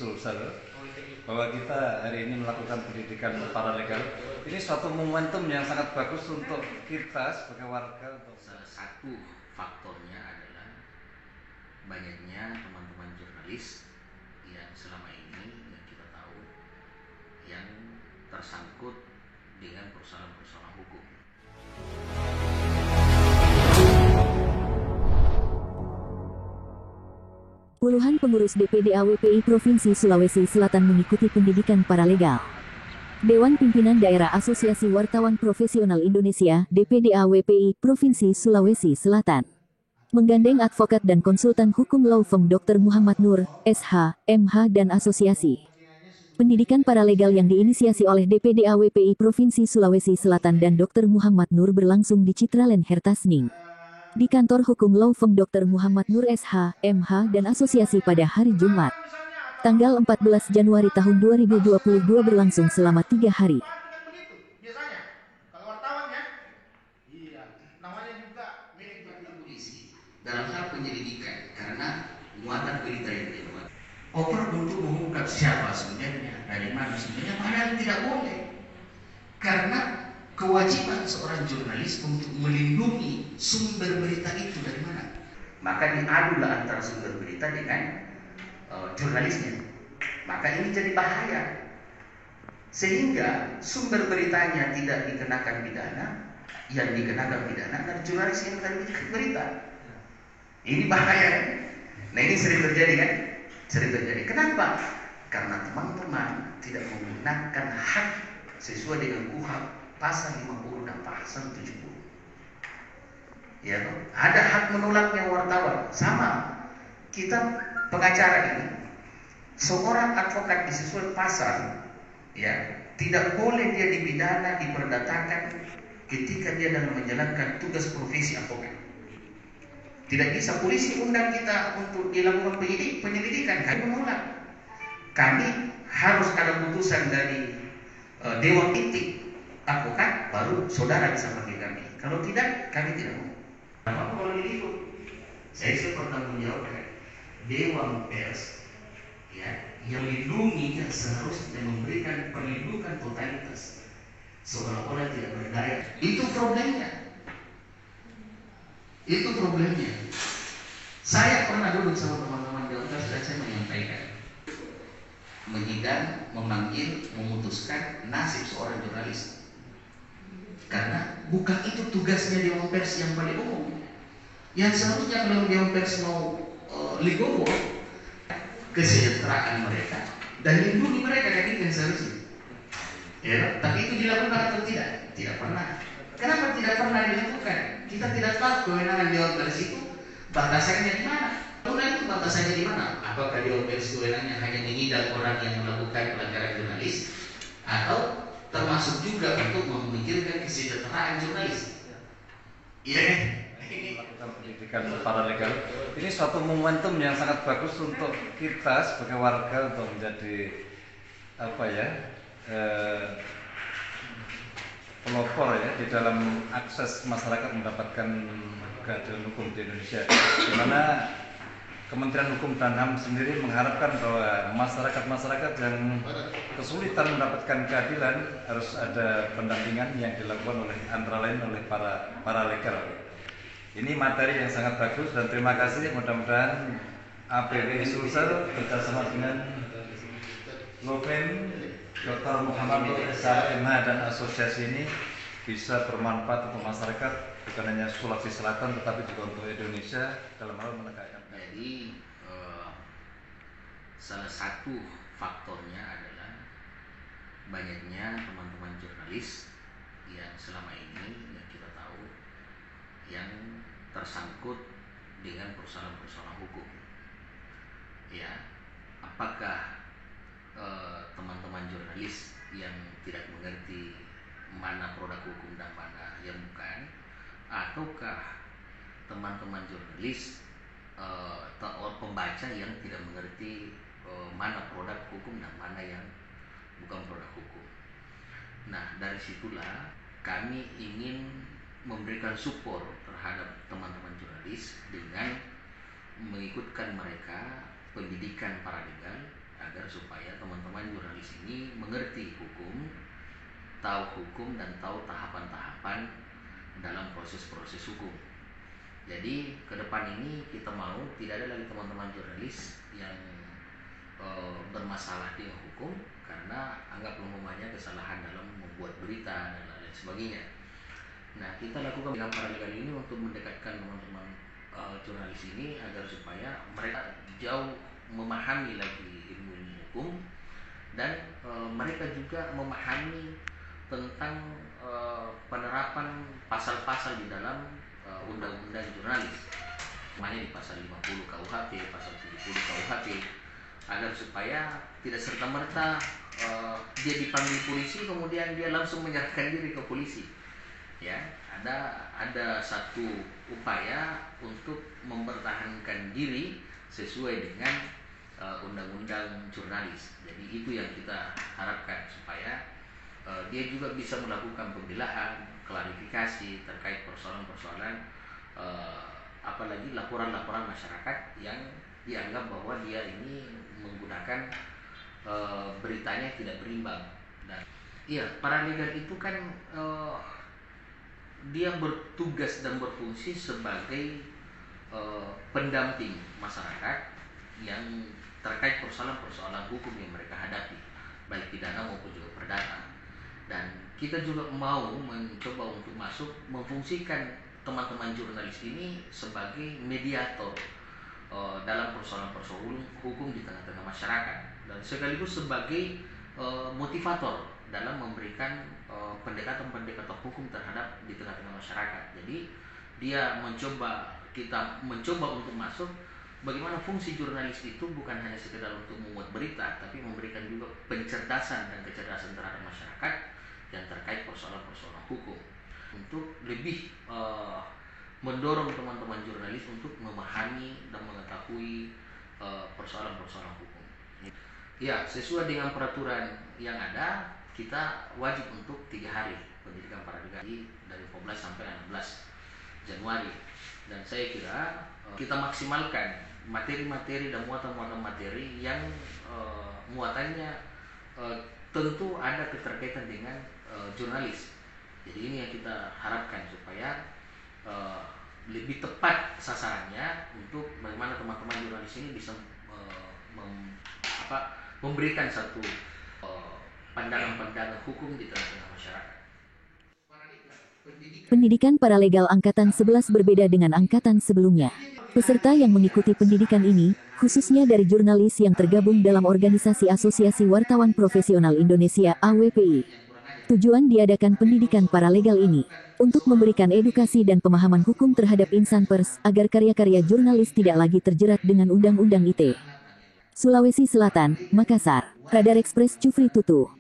Sulsel bahwa kita hari ini melakukan pendidikan paralegal. Ini suatu momentum yang sangat bagus untuk kita sebagai warga. Salah satu faktornya adalah banyaknya teman-teman jurnalis yang selama ini yang kita tahu yang tersangkut dengan persoalan-persoalan hukum. Puluhan pengurus DPD AWPI Provinsi Sulawesi Selatan mengikuti pendidikan paralegal. Dewan Pimpinan Daerah Asosiasi Wartawan Profesional Indonesia (DPD AWPI) Provinsi Sulawesi Selatan menggandeng advokat dan konsultan hukum law firm Dr. Muhammad Nur, SH, MH dan asosiasi. Pendidikan paralegal yang diinisiasi oleh DPD AWPI Provinsi Sulawesi Selatan dan Dr. Muhammad Nur berlangsung di Citraland Hertasning, di kantor hukum law firm Dr. Muhammad Nur SH, MH dan asosiasi pada hari Jumat, tanggal 14 Januari tahun 2022 berlangsung selama 3 hari. Biasanya, kalau wartawan ya, iya, namanya juga milik polisi dalam hal penyelidikan karena muatan berita yang dibuat. Oper untuk mengungkap siapa sebenarnya, dari mana sebenarnya, padahal tidak boleh. Karena kewajiban seorang jurnalis untuk melindungi sumber berita itu dari mana. Maka diadulah antara sumber berita dengan jurnalisnya. Maka ini jadi bahaya. Sehingga sumber beritanya tidak dikenakan pidana, yang dikenakan pidana dan jurnalis yang akan bikin berita. Ini bahaya. Nah ini sering terjadi kan? Sering terjadi. Kenapa? Karena teman-teman tidak menggunakan hak sesuai dengan KUHP pasal 50 dan pasal 70. Ya, ada hak menolaknya wartawan. Sama. Kita pengacara ini, seorang advokat disesuai pasal, ya, tidak boleh dia dipidana, diperdatakan ketika dia dalam menjalankan tugas profesi advokat. Tidak bisa polisi undang kita untuk dilakukan penyelidikan, kami menolak. Kami harus ada putusan dari Dewan Etik advokat, baru saudara bisa panggil kami. Kalau tidak, kami tidak mau. Apa kalau diliput? Saya bertanggung jawabkan. Dewan Pers, ya, yang melindungi yang seharusnya memberikan perlindungan totalitas, seolah-olah tidak berdaya. Itu problemnya. Itu problemnya. Saya pernah duduk sama teman-teman Dewan Pers dan saya menyampaikan, menyidang, memanggil, memutuskan nasib seorang jurnalis. Karena bukan itu tugasnya Dewan Pers yang paling umum. Yang seharusnya kalau Dewan Pers mau legowo kesejahteraan mereka dan lindungi mereka, kan itu yang seharusnya. Ya, tapi itu dilakukan atau tidak? Tidak pernah. Kenapa tidak pernah dilakukan? Kita tidak tahu kewenangan Dewan Pers itu batasannya di mana. Kewenangan itu batasannya di mana? Apakah Dewan Pers kewenangannya hanya menyidang orang yang melakukan pelanggaran jurnalis, atau termasuk juga untuk memikirkan kesejahteraan jurnalis? Iya kan? Melakukan pendidikan paralegal. Ini suatu momentum yang sangat bagus untuk kita sebagai warga untuk menjadi pelopor ya di dalam akses masyarakat mendapatkan keadilan hukum di Indonesia, di mana Kementerian Hukum dan HAM sendiri mengharapkan bahwa masyarakat yang kesulitan mendapatkan keadilan harus ada pendampingan yang dilakukan oleh antara lain oleh para legal. Ini materi yang sangat bagus dan terima kasih. Mudah-mudahan APWI Sulsel bersama dengan Lopen, Dr. Muhammad Nur SH, MH dan asosiasi ini bisa bermanfaat untuk masyarakat, bukan hanya Sulawesi Selatan tetapi juga untuk Indonesia dalam hal menegakkan. Jadi salah satu faktornya adalah banyaknya teman-teman jurnalis yang selama ini yang kita tahu yang tersangkut dengan persoalan-persoalan hukum. Ya, apakah teman-teman jurnalis yang tidak mengerti mana produk hukum dan mana yang bukan, ataukah teman-teman jurnalis pembaca yang tidak mengerti mana produk hukum dan mana yang bukan produk hukum. Nah, dari situlah kami ingin memberikan support terhadap teman-teman jurnalis dengan mengikutkan mereka pendidikan paralegal agar supaya teman-teman jurnalis ini mengerti hukum, tahu hukum dan tahu tahapan-tahapan dalam proses-proses hukum. Jadi ke depan ini kita mau tidak ada lagi teman-teman jurnalis yang bermasalah dengan hukum karena anggap umpamanya kesalahan dalam membuat berita dan lain sebagainya. Nah, kita lakukan dengan paralegal ini untuk mendekatkan teman-teman jurnalis ini agar supaya mereka jauh memahami lagi ilmu hukum dan mereka juga memahami tentang penerapan pasal-pasal di dalam undang-undang jurnalis, namanya di pasal 50 KUHP, pasal 70 KUHP, agar supaya tidak serta-merta dia dipanggil polisi kemudian dia langsung menyerahkan diri ke polisi. Ya, ada satu upaya untuk mempertahankan diri sesuai dengan undang-undang jurnalis. Jadi itu yang kita harapkan supaya dia juga bisa melakukan pembelaan, klarifikasi terkait persoalan-persoalan apalagi laporan-laporan masyarakat yang dianggap bahwa dia ini menggunakan beritanya tidak berimbang. Dan iya, paralegal itu kan dia bertugas dan berfungsi sebagai pendamping masyarakat yang terkait persoalan-persoalan hukum yang mereka hadapi, baik pidana maupun juga perdata. Dan kita juga mau mencoba untuk masuk memfungsikan teman-teman jurnalis ini sebagai mediator dalam persoalan-persoalan hukum di tengah-tengah masyarakat dan sekaligus sebagai motivator dalam memberikan pendekatan-pendekatan hukum terhadap di tengah-tengah masyarakat. Jadi kita mencoba untuk masuk bagaimana fungsi jurnalis itu bukan hanya sekedar untuk membuat berita, tapi memberikan juga pencerdasan dan kecerdasan terhadap masyarakat yang terkait persoalan-persoalan hukum untuk lebih mendorong teman-teman jurnalis untuk memahami dan mengetahui persoalan-persoalan hukum. Ya, sesuai dengan peraturan yang ada, kita wajib untuk 3 hari pendidikan paralegal dari 14 sampai 16 Januari. Dan saya kira kita maksimalkan materi-materi dan muatan-muatan materi yang muatannya tentu ada keterkaitan dengan jurnalis. Jadi ini yang kita harapkan supaya lebih tepat sasarannya untuk bagaimana teman-teman jurnalis ini bisa memberikan satu pandangan-pandangan hukum di tengah-tengah masyarakat. Pendidikan paralegal Angkatan 11 berbeda dengan angkatan sebelumnya. Peserta yang mengikuti pendidikan ini, khususnya dari jurnalis yang tergabung dalam organisasi Asosiasi Wartawan Profesional Indonesia (AWPI). Tujuan diadakan pendidikan paralegal ini untuk memberikan edukasi dan pemahaman hukum terhadap insan pers agar karya-karya jurnalis tidak lagi terjerat dengan Undang-Undang ITE. Sulawesi Selatan, Makassar, Radar Express Cufri Tutu.